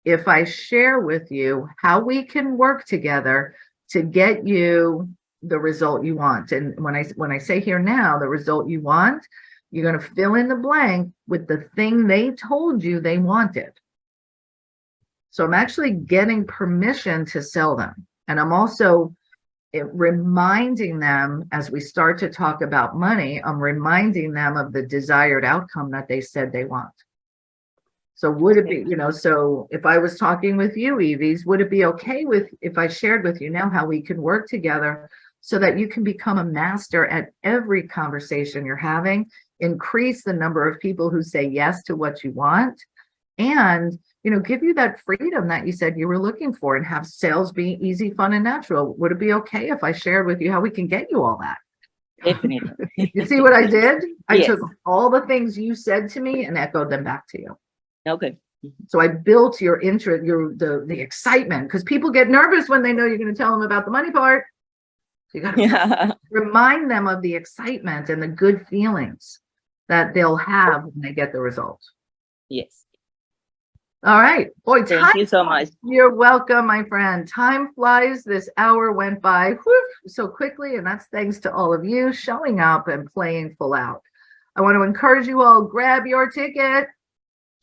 if I share with you how we can work together to get you the result you want? And when I say here now, the result you want, you're going to fill in the blank with the thing they told you they wanted. So I'm actually getting permission to sell them. And I'm also reminding them, as we start to talk about money, I'm reminding them of the desired outcome that they said they want. So would it be, you know, so if I was talking with you, Evies, would it be okay if I shared with you now how we can work together so that you can become a master at every conversation you're having, increase the number of people who say yes to what you want, and, give you that freedom that you said you were looking for, and have sales be easy, fun, and natural. Would it be okay if I shared with you how we can get you all that? Definitely. You see what I did? I Yes. took all the things you said to me and echoed them back to you. Okay. So I built your interest, the excitement, because people get nervous when they know you're going to tell them about the money part. So you got to remind them of the excitement and the good feelings that they'll have when they get the results. Yes. All right. Boy, Thank you so much. You're welcome, my friend. Time flies. This hour went by so quickly, and that's thanks to all of you showing up and playing full out. I want to encourage you all, grab your ticket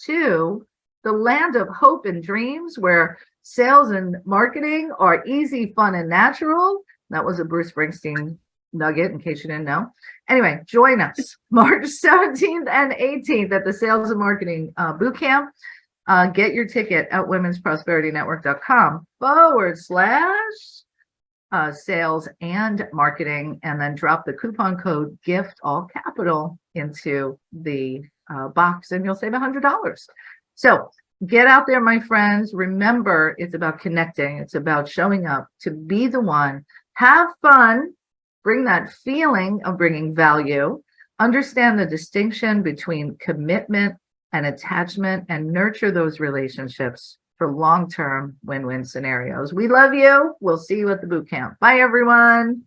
to the land of hope and dreams, where sales and marketing are easy, fun, and natural. That was a Bruce Springsteen nugget, in case you didn't know. Anyway, join us March 17th and 18th at the Sales and Marketing Boot Camp. Get your ticket at womensprosperinetwork.com/sales and marketing, and then drop the coupon code GIFT, all capital, into the box, and you'll save $100. So get out there, my friends. Remember, it's about connecting. It's about showing up to be the one. Have fun. Bring that feeling of bringing value. Understand the distinction between commitment and attachment, and nurture those relationships for long-term win-win scenarios. We love you. We'll see you at the boot camp. Bye, everyone.